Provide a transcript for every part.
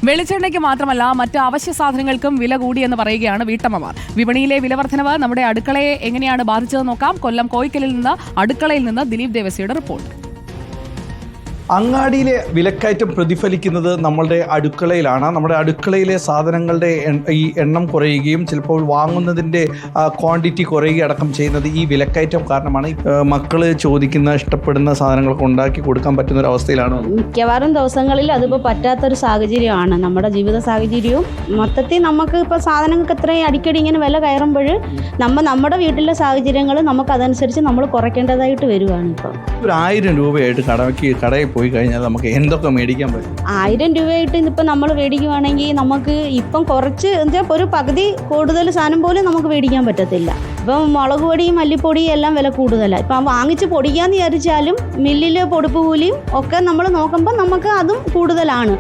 വെളിച്ചെണ്ണയ്ക്ക് മാത്രമല്ല മറ്റ് അവശ്യ സാധനങ്ങൾക്കും വില കൂടിയെന്ന് പറയുകയാണ് വീട്ടമ്മമാർ. വിപണിയിലെ വിലവർദ്ധനവ് നമ്മുടെ അടുക്കളയെ എങ്ങനെയാണ് ബാധിച്ചതെന്ന് നോക്കാം. കൊല്ലം കോയിക്കലിൽ നിന്ന് അടുക്കളയിൽ നിന്ന് ദിലീപ് ദേവസിയുടെ റിപ്പോർട്ട്. അങ്ങാടിയിലെ വിലക്കയറ്റം പ്രതിഫലിക്കുന്നത് നമ്മളുടെ അടുക്കളയിലാണ്. നമ്മുടെ അടുക്കളയിലെ സാധനങ്ങളുടെ ഈ എണ്ണം കുറയുകയും ചിലപ്പോൾ വാങ്ങുന്നതിൻ്റെ ക്വാണ്ടിറ്റി കുറയുകയും അടക്കം ചെയ്യുന്നത് ഈ വിലക്കയറ്റം കാരണമാണ്. മക്കള് ചോദിക്കുന്ന ഇഷ്ടപ്പെടുന്ന സാധനങ്ങളൊക്കെ ഉണ്ടാക്കി കൊടുക്കാൻ പറ്റുന്ന ഒരു അവസ്ഥയിലാണ്. മിക്കവാറും ദിവസങ്ങളിൽ അതിപ്പോൾ പറ്റാത്തൊരു സാഹചര്യമാണ്. നമ്മുടെ ജീവിത സാഹചര്യവും മൊത്തത്തിൽ നമുക്ക് ഇപ്പോൾ സാധനങ്ങൾക്ക് എത്രയും അടിക്കടി ഇങ്ങനെ വില കയറുമ്പോൾ നമ്മുടെ വീട്ടിലെ സാഹചര്യങ്ങൾ നമുക്കതനുസരിച്ച് നമ്മൾ കുറയ്ക്കേണ്ടതായിട്ട് വരുവാണ്. ഇപ്പോൾ ഒരു 1000 രൂപയായിട്ട് കടയിൽ പോയി കഴിഞ്ഞാൽ നമുക്ക് എന്തൊക്കെ മേടിക്കാൻ പറ്റും? 1000 രൂപയായിട്ട് ഇന്നിപ്പോൾ നമ്മൾ മേടിക്കുവാണെങ്കിൽ നമുക്ക് ഇപ്പം കുറച്ച് എന്താ ഒരു പകുതി കൂടുതൽ സാധനം പോലും നമുക്ക് മേടിക്കാൻ പറ്റത്തില്ല. ഇപ്പം മുളക് പൊടിയും മല്ലിപ്പൊടിയും എല്ലാം വില കൂടുതലാണ്. ഇപ്പം വാങ്ങിച്ച് പൊടിക്കാന്ന് വിചാരിച്ചാലും മില്ലിൽ പൊടിപ്പ് കൂലിയും ഒക്കെ നമ്മൾ നോക്കുമ്പോൾ നമുക്ക് അതും കൂടുതലാണ്.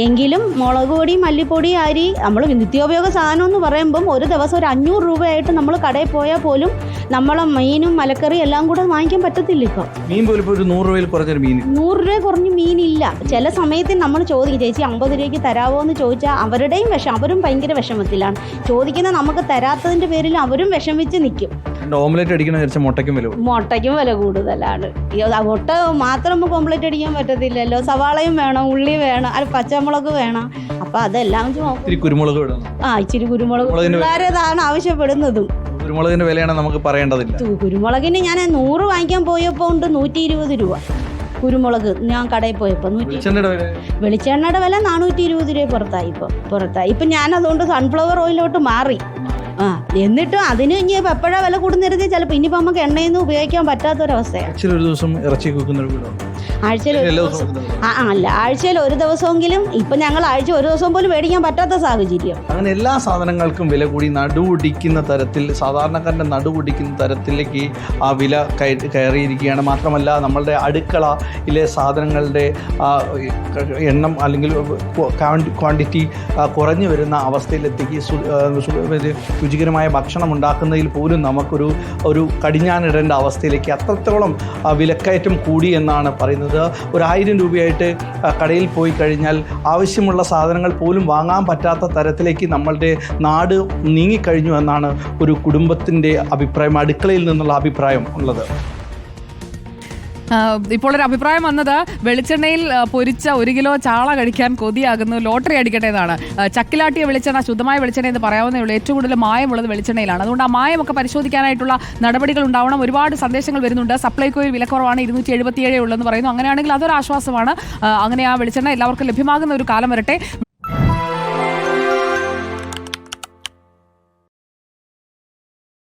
എങ്കിലും മുളക് പൊടി മല്ലിപ്പൊടി അരി നമ്മൾ നിത്യോപയോഗ സാധനം എന്ന് പറയുമ്പം ഒരു ദിവസം ഒരു 500 രൂപയായിട്ട് നമ്മൾ കടയിൽ പോയാൽ പോലും നമ്മളെ മീനും മലക്കറി എല്ലാം കൂടെ വാങ്ങിക്കാൻ പറ്റത്തില്ല. ഇപ്പം മീൻ പോലും ഒരു 100 രൂപയിൽ കുറഞ്ഞൊരു മീൻ 100 രൂപ കുറഞ്ഞ് മീനില്ല. ചില സമയത്ത് നമ്മൾ ചോദിക്കും, ചേച്ചി 50 രൂപയ്ക്ക് തരാമോ എന്ന് ചോദിച്ചാൽ അവരുടെയും അവരും ഭയങ്കര വിഷമത്തിലാണ് ചോദിക്കുന്ന. നമുക്ക് തരാത്തതിൻ്റെ പേരിൽ അവരും വിഷമിച്ച് നിൽക്കും. ഓംലെറ്റ് അടിക്കണ മുട്ടയ്ക്കും വില കൂടുതലാണ്. മുട്ട മാത്രം നമുക്ക് ഓംലെറ്റ് അടിക്കാൻ പറ്റത്തില്ലല്ലോ. സവാളയും വേണം, ഉള്ളി വേണം, പച്ചമുളക് വേണം. അപ്പം അതെല്ലാം കുരുമുളക് ഇച്ചിരി കുരുമുളക് പിള്ളേരതാണ് ആവശ്യപ്പെടുന്നതും. കുരുമുളകിന്റെ വിലയാണ് നമുക്ക് പറയേണ്ടതില്ല. കുരുമുളകിന് ഞാൻ 100 വാങ്ങിക്കാൻ പോയപ്പോൾ ഉണ്ട് 120 രൂപ കുരുമുളക്. ഞാൻ കടയിൽ പോയപ്പോൾ വെളിച്ചെണ്ണയുടെ വില 420 രൂപ പുറത്തായി. ഇപ്പം ഞാൻ അതുകൊണ്ട് സൺഫ്ലവർ ഓയിലോട്ട് മാറി. എന്നിട്ടും അതിന് ഇനി എപ്പോഴാ വില കൂടുന്നിരുത്തി ചിലപ്പോൾ ഇനിയിപ്പോൾ നമുക്ക് എണ്ണയൊന്നും ഉപയോഗിക്കാൻ പറ്റാത്തൊരവസ്ഥയാണ്. ആഴ്ചയിൽ ഒരു ദിവസമെങ്കിലും ഇപ്പം ഞങ്ങൾ ആഴ്ച ഒരു ദിവസം പോലും മേടിക്കാൻ പറ്റാത്ത സാഹചര്യം. അങ്ങനെ എല്ലാ സാധനങ്ങൾക്കും വില കൂടി നടുവൊടിക്കുന്ന തരത്തിൽ, സാധാരണക്കാരൻ്റെ നടുവൊടിക്കുന്ന തരത്തിലേക്ക് ആ വില കയറിയിരിക്കുകയാണ്. മാത്രമല്ല നമ്മളുടെ അടുക്കളയിലെ സാധനങ്ങളുടെ എണ്ണം അല്ലെങ്കിൽ ക്വാണ്ടിറ്റി കുറഞ്ഞു വരുന്ന അവസ്ഥയിലെത്തിക്ക് രുചികരമായ ഭക്ഷണം ഉണ്ടാക്കുന്നതിൽ പോലും നമുക്കൊരു കടിഞ്ഞാണിടേണ്ട അവസ്ഥയിലേക്ക് അത്രത്തോളം വിലക്കയറ്റം കൂടി എന്നാണ് പറയുന്നത്. ഒരു 1000 രൂപയായിട്ട് കടയിൽ പോയി കഴിഞ്ഞാൽ ആവശ്യമുള്ള സാധനങ്ങൾ പോലും വാങ്ങാൻ പറ്റാത്ത തരത്തിലേക്ക് നമ്മളുടെ നാട് നീങ്ങിക്കഴിഞ്ഞു എന്നാണ് ഒരു കുടുംബത്തിൻ്റെ അഭിപ്രായം, അടുക്കളയിൽ നിന്നുള്ള അഭിപ്രായം ഉള്ളത്. ഇപ്പോൾ ഒരു അഭിപ്രായം വന്നത് വെളിച്ചെണ്ണയിൽ പൊരിച്ച 1 കിലോ ചാള കഴിക്കാൻ കൊതിയാകുന്നു, ലോട്ടറി അടിക്കട്ടെ എന്നാണ്. ചക്കിലാട്ടിയ വെളിച്ചെണ്ണ ശുദ്ധമായ വെളിച്ചെണ്ണ എന്ന് പറയാവുന്നേ ഉള്ളൂ. ഏറ്റവും കൂടുതൽ മായമുള്ളത് വെളിച്ചെണ്ണയിലാണ്. അതുകൊണ്ട് ആ മായമൊക്കെ പരിശോധിക്കാനായിട്ടുള്ള നടപടികൾ ഉണ്ടാവണം. ഒരുപാട് സന്ദേശങ്ങൾ വരുന്നുണ്ട്. സപ്ലൈകോയിൽ വിലക്കുറവാണ്, 277 ഉള്ളതെന്ന് പറയുന്നു. അങ്ങനെയാണെങ്കിൽ അതൊരു ആശ്വാസമാണ്. അങ്ങനെ ആ വെളിച്ചെണ്ണ എല്ലാവർക്കും ലഭ്യമാകുന്ന ഒരു കാലം വരട്ടെ.